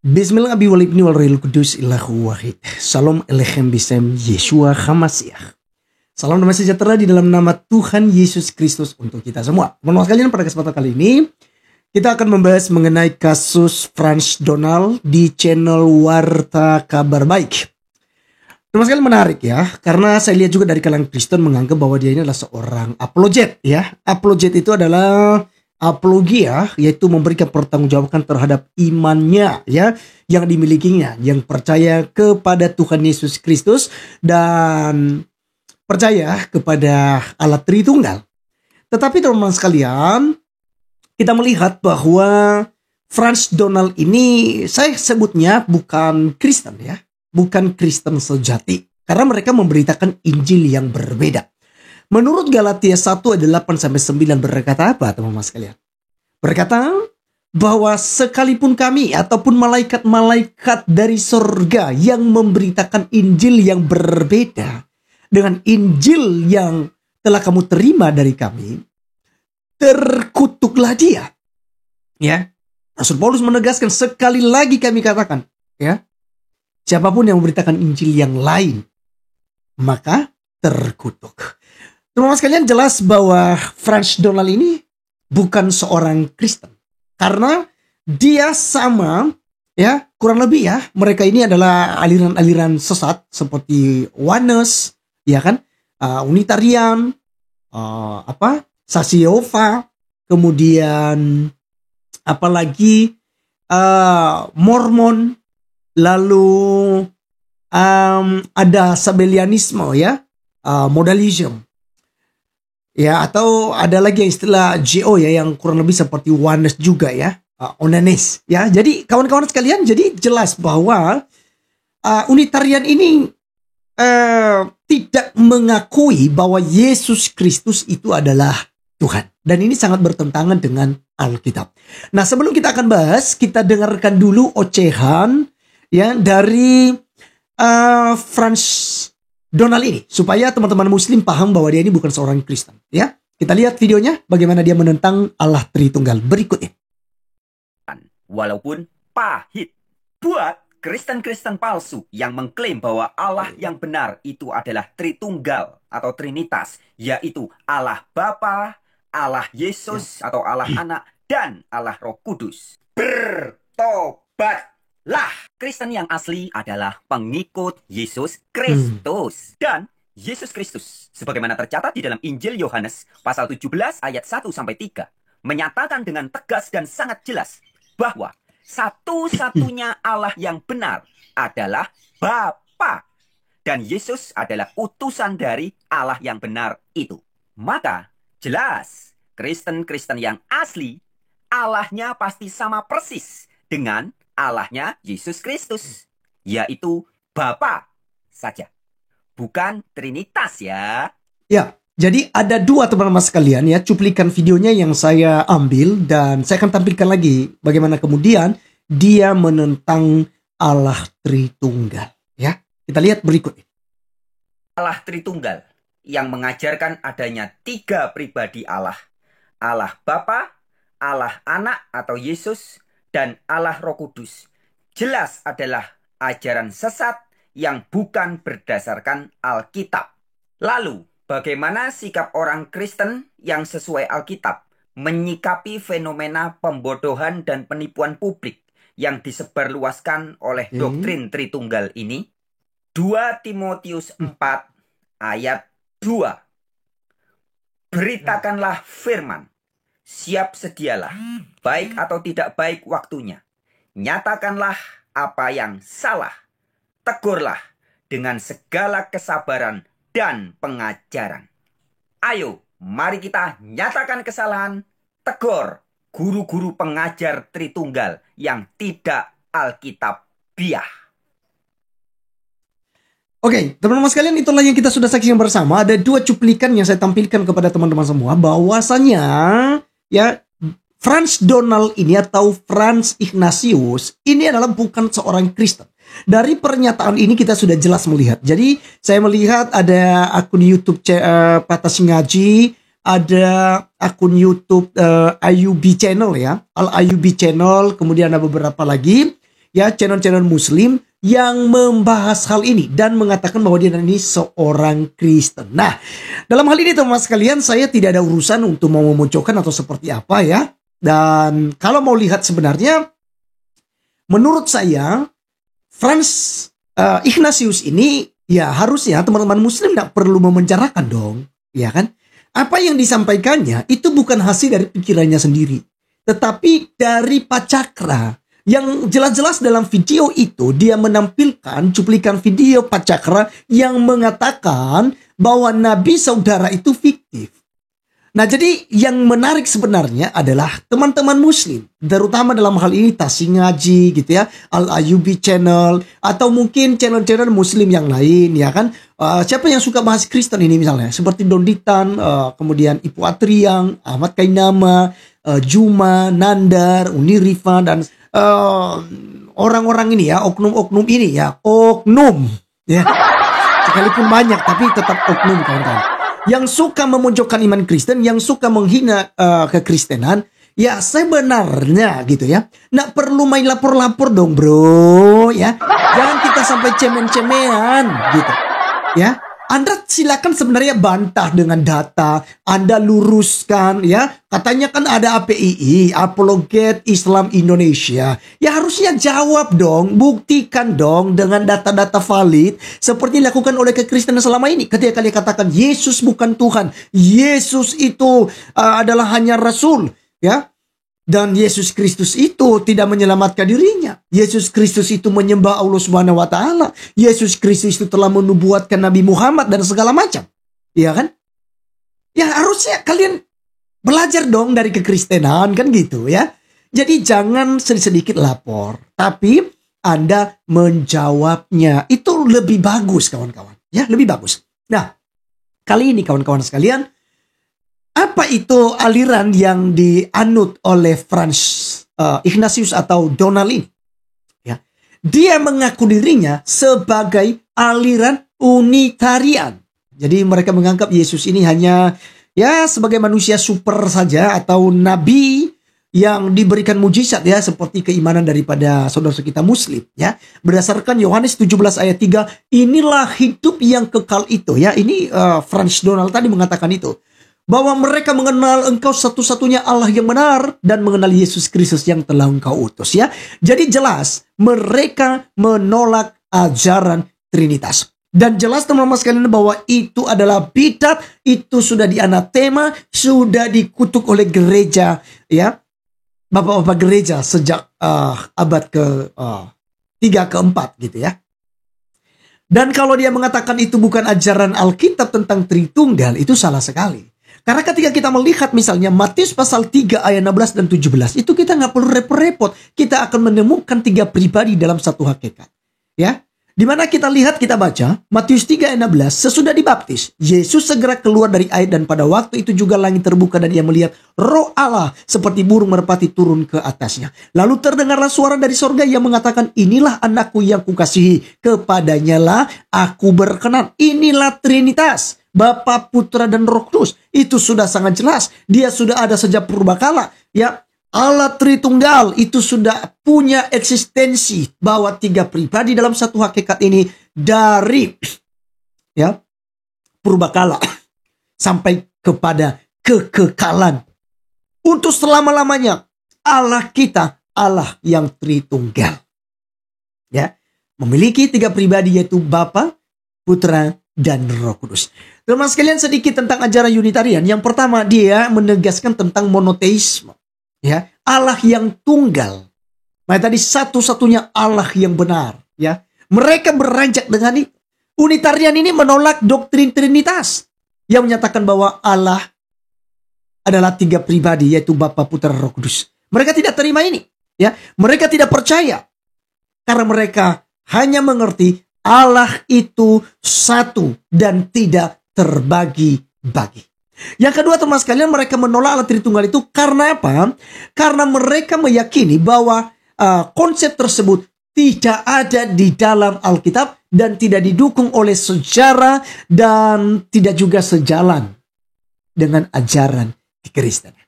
Bismillah abi wal ibni wal ruhil kudus illahu wahid. Salam alechem bisem Yeshua HaMashiach. Salam damai sejahtera di dalam nama Tuhan Yesus Kristus untuk kita semua. Teman-teman sekalian, pada kesempatan kali ini kita akan membahas mengenai kasus Frans Donald di channel Warta Kabar Baik. Teman sekalian, menarik ya, karena saya lihat juga dari kalangan Kristen menganggap bahwa dia ini adalah seorang apologet ya. Apologet itu adalah apologia, yaitu memberikan pertanggungjawaban terhadap imannya ya yang dimilikinya, yang percaya kepada Tuhan Yesus Kristus dan percaya kepada Allah Tritunggal. Tetapi teman-teman sekalian, kita melihat bahwa Frans Donald ini saya sebutnya bukan Kristen ya, bukan Kristen sejati, karena mereka memberitakan Injil yang berbeda. Menurut Galatia 1 ayat 8-9 berkata apa teman-teman sekalian? Berkata bahwa sekalipun kami ataupun malaikat-malaikat dari surga yang memberitakan Injil yang berbeda dengan Injil yang telah kamu terima dari kami, terkutuklah dia. Ya. Rasul Paulus menegaskan, sekali lagi kami katakan, ya, siapapun yang memberitakan Injil yang lain, maka terkutuk. Teman-teman sekalian, jelas bahwa Frans Donald ini bukan seorang Kristen. Karena dia sama, ya, kurang lebih ya, mereka ini adalah aliran-aliran sesat seperti Oneness, ya kan, Unitarian, Saksi Yehova, kemudian apalagi Mormon, lalu ada Sabellianisme ya, modalism. Ya, atau ada lagi yang istilah GO ya, yang kurang lebih seperti Oneness juga ya, Onanes ya. Jadi kawan-kawan sekalian, jadi jelas bahwa Unitarian ini tidak mengakui bahwa Yesus Kristus itu adalah Tuhan. Dan ini sangat bertentangan dengan Alkitab. Nah, sebelum kita akan bahas, kita dengarkan dulu ocehan ya dari Frans Donald ini, supaya teman-teman Muslim paham bahwa dia ini bukan seorang Kristen. Ya, kita lihat videonya bagaimana dia menentang Allah Tritunggal berikut ini. Walaupun pahit buat Kristen-Kristen palsu yang mengklaim bahwa Allah yang benar itu adalah Tritunggal atau Trinitas, yaitu Allah Bapa, Allah Yesus atau Allah Anak, dan Allah Roh Kudus. Bertobat! Kristen yang asli adalah pengikut Yesus Kristus. Dan Yesus Kristus, sebagaimana tercatat di dalam Injil Yohanes pasal 17 ayat 1-3, menyatakan dengan tegas dan sangat jelas bahwa satu-satunya Allah yang benar adalah Bapa. Dan Yesus adalah utusan dari Allah yang benar itu. Maka jelas, Kristen-Kristen yang asli, Allahnya pasti sama persis dengan Allahnya Yesus Kristus, yaitu Bapa saja, bukan Trinitas ya. Ya, jadi ada dua teman-teman sekalian ya, cuplikan videonya yang saya ambil dan saya akan tampilkan lagi bagaimana kemudian dia menentang Allah Tritunggal ya. Kita lihat berikut. Allah Tritunggal yang mengajarkan adanya 3 pribadi Allah. Allah Bapa, Allah Anak atau Yesus, dan Allah Roh Kudus jelas adalah ajaran sesat yang bukan berdasarkan Alkitab. Lalu, bagaimana sikap orang Kristen yang sesuai Alkitab menyikapi fenomena pembodohan dan penipuan publik yang disebarluaskan oleh doktrin Tritunggal ini? 2 Timotius 4 ayat 2. Beritakanlah firman. Siap sedialah, baik atau tidak baik waktunya. Nyatakanlah apa yang salah. Tegurlah dengan segala kesabaran dan pengajaran. Ayo, mari kita nyatakan kesalahan, tegur guru-guru pengajar Tritunggal yang tidak Alkitabiah. Oke, teman-teman sekalian, itulah yang kita sudah saksikan bersama. Ada 2 cuplikan yang saya tampilkan kepada teman-teman semua, bahwasanya ya, Frans Donald ini atau Frans Ignatius ini adalah bukan seorang Kristen. Dari pernyataan ini kita sudah jelas melihat. Jadi saya melihat ada akun YouTube Patas Ngaji, ada akun YouTube IUB Channel ya, Al IUB Channel, kemudian ada beberapa lagi ya channel-channel Muslim yang membahas hal ini dan mengatakan bahwa dia ini seorang Kristen. Nah, dalam hal ini teman-teman sekalian, saya tidak ada urusan untuk mau memunculkan atau seperti apa ya. Dan kalau mau lihat sebenarnya, menurut saya Franz Ignatius ini ya harusnya teman-teman Muslim tidak perlu memenjarakan dong, ya kan? Apa yang disampaikannya itu bukan hasil dari pikirannya sendiri, tetapi dari Pak Cakra. Yang jelas-jelas dalam video itu dia menampilkan cuplikan video Pak Cakra yang mengatakan bahwa Nabi saudara itu fiktif. Nah, jadi yang menarik sebenarnya adalah teman-teman Muslim, terutama dalam hal ini Tasik Ngaji gitu ya, Al-Ayubi Channel, atau mungkin channel-channel Muslim yang lain ya kan. Siapa yang suka bahas Kristen ini misalnya, seperti Donditan, kemudian Ipu Atriang, Ahmad Kainama, Juma, Nandar, Unirifa, dan orang-orang ini ya, oknum-oknum ini ya, oknum ya, sekalipun banyak tapi tetap oknum kawan-kawan, yang suka memojokkan iman Kristen, yang suka menghina kekristenan, ya sebenarnya gitu ya, nggak perlu main lapor-lapor dong bro ya, jangan kita sampai cemen-cemean gitu ya. Anda silakan sebenarnya bantah dengan data, Anda luruskan ya. Katanya kan ada APII, Apologet Islam Indonesia. Ya harusnya jawab dong, buktikan dong dengan data-data valid seperti dilakukan oleh kekristenan selama ini. Ketika kalian katakan Yesus bukan Tuhan, Yesus itu adalah hanya Rasul, ya. Dan Yesus Kristus itu tidak menyelamatkan dirinya. Yesus Kristus itu menyembah Allah Subhanahu wa taala. Yesus Kristus itu telah menubuatkan Nabi Muhammad dan segala macam. Iya kan? Ya harusnya kalian belajar dong dari kekristenan kan gitu ya. Jadi jangan sedikit lapor, tapi Anda menjawabnya. Itu lebih bagus kawan-kawan. Ya, lebih bagus. Nah, kali ini kawan-kawan sekalian, apa itu aliran yang dianut oleh Franz Ignatius atau Donald ini? Ya. Dia mengaku dirinya sebagai aliran Unitarian. Jadi mereka menganggap Yesus ini hanya ya sebagai manusia super saja atau nabi yang diberikan mujizat ya, seperti keimanan daripada saudara kita Muslim ya. Berdasarkan Yohanes 17 ayat 3, inilah hidup yang kekal itu ya. Ini Franz Donald tadi mengatakan itu, bahwa mereka mengenal engkau satu-satunya Allah yang benar dan mengenal Yesus Kristus yang telah engkau utus ya. Jadi jelas mereka menolak ajaran Trinitas. Dan jelas teman-teman sekalian bahwa itu adalah bidat, itu sudah dianatema, sudah dikutuk oleh gereja ya. Bapak-bapak gereja sejak abad ke-3 ke-4 gitu ya. Dan kalau dia mengatakan itu bukan ajaran Alkitab tentang Tritunggal, itu salah sekali. Karena ketika kita melihat misalnya Matius pasal 3 ayat 16 dan 17, itu kita nggak perlu repot-repot. Kita akan menemukan 3 pribadi dalam satu hakikat. Ya, dimana kita lihat, kita baca Matius 3 ayat 16, sesudah dibaptis, Yesus segera keluar dari air dan pada waktu itu juga langit terbuka dan ia melihat Roh Allah seperti burung merpati turun ke atasnya. Lalu terdengarlah suara dari sorga yang mengatakan, inilah anakku yang kukasihi, kepadanya lah aku berkenan. Inilah Trinitas, Bapa, Putra, dan Roh Kudus. Itu sudah sangat jelas. Dia sudah ada sejak purbakala. Ya, Allah Tritunggal itu sudah punya eksistensi, bahwa 3 pribadi dalam satu hakikat ini dari ya purbakala sampai kepada kekekalan. Untuk selama-lamanya Allah kita, Allah yang Tritunggal. Ya, memiliki 3 pribadi yaitu Bapa, Putra, dan Roh Kudus. Teman sekalian, sedikit tentang ajaran Unitarian. Yang pertama, dia menegaskan tentang monoteisme. Ya, Allah yang tunggal. Nah, tadi satu-satunya Allah yang benar. Ya, mereka beranjak dengan itu. Unitarian ini menolak doktrin Trinitas yang menyatakan bahwa Allah adalah 3 pribadi, yaitu Bapa, Putra, Roh Kudus. Mereka tidak terima ini. Ya, mereka tidak percaya karena mereka hanya mengerti Allah itu satu dan tidak terbagi-bagi. Yang kedua teman sekalian, mereka menolak Allah Tritunggal itu karena apa? Karena mereka meyakini bahwa konsep tersebut tidak ada di dalam Alkitab dan tidak didukung oleh sejarah dan tidak juga sejalan dengan ajaran kekristenan.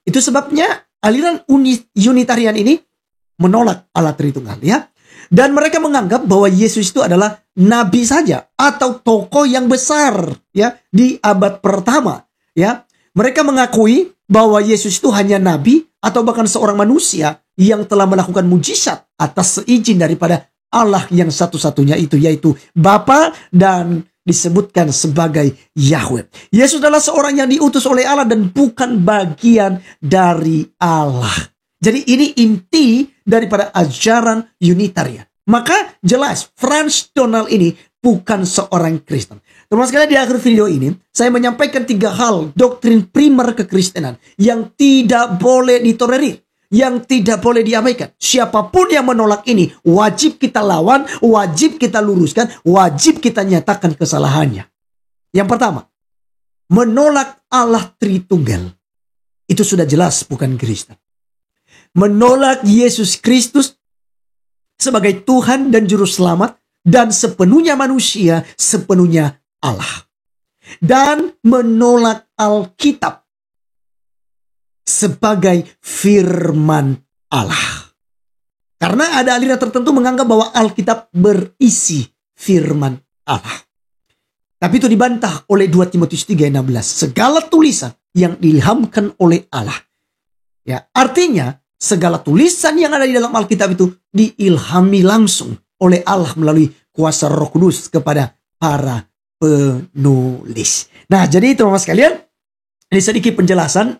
Itu sebabnya aliran Unitarian ini menolak Allah Tritunggal ya. Dan mereka menganggap bahwa Yesus itu adalah nabi saja atau tokoh yang besar ya di abad pertama ya. Mereka mengakui bahwa Yesus itu hanya nabi atau bahkan seorang manusia yang telah melakukan mujizat atas seizin daripada Allah yang satu-satunya itu, yaitu Bapa dan disebutkan sebagai Yahweh. Yesus adalah seorang yang diutus oleh Allah dan bukan bagian dari Allah. Jadi ini inti daripada ajaran Unitarian. Maka jelas Frans Donald ini bukan seorang Kristen. Teman-teman sekalian, di akhir video ini saya menyampaikan 3 hal doktrin primer kekristenan yang tidak boleh ditolerir, yang tidak boleh diabaikan. Siapapun yang menolak ini wajib kita lawan, wajib kita luruskan, wajib kita nyatakan kesalahannya. Yang pertama, menolak Allah Tritunggal. Itu sudah jelas bukan Kristen. Menolak Yesus Kristus sebagai Tuhan dan Juru Selamat dan sepenuhnya manusia, sepenuhnya Allah. Dan menolak Alkitab sebagai firman Allah. Karena ada aliran tertentu menganggap bahwa Alkitab berisi firman Allah. Tapi itu dibantah oleh 2 Timotius 3:16. Segala tulisan yang diilhamkan oleh Allah. Ya, artinya segala tulisan yang ada di dalam Alkitab itu diilhami langsung oleh Allah melalui kuasa Roh Kudus kepada para penulis. Nah, jadi teman-teman sekalian, ini sedikit penjelasan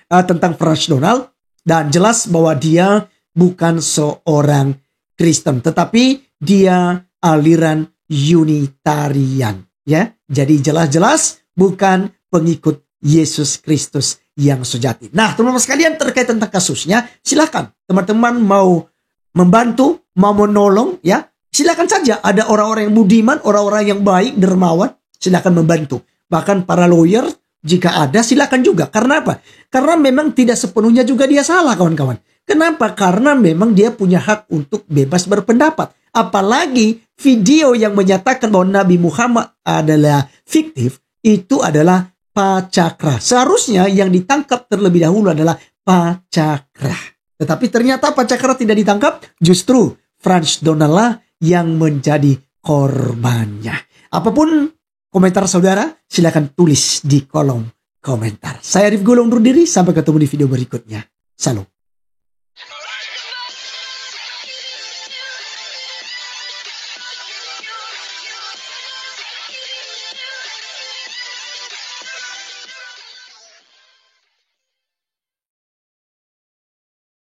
tentang Frans Donald, dan jelas bahwa dia bukan seorang Kristen, tetapi dia aliran Unitarian, ya. Jadi jelas-jelas bukan pengikut Yesus Kristus yang sejati. Nah, teman-teman sekalian, terkait tentang kasusnya, silakan teman-teman mau membantu, mau menolong, ya. Silakan saja, ada orang-orang yang budiman, orang-orang yang baik, dermawan, silakan membantu. Bahkan para lawyer, jika ada, silakan juga. Karena apa? Karena memang tidak sepenuhnya juga dia salah, kawan-kawan. Kenapa? Karena memang dia punya hak untuk bebas berpendapat. Apalagi video yang menyatakan bahwa Nabi Muhammad adalah fiktif, itu adalah Pacakra. Seharusnya yang ditangkap terlebih dahulu adalah Pacakra. Tetapi ternyata Pacakra tidak ditangkap, justru Frans Donald lah yang menjadi korbannya. Apapun komentar saudara, silakan tulis di kolom komentar. Saya Arif Gulung undur diri, sampai ketemu di video berikutnya. Salam.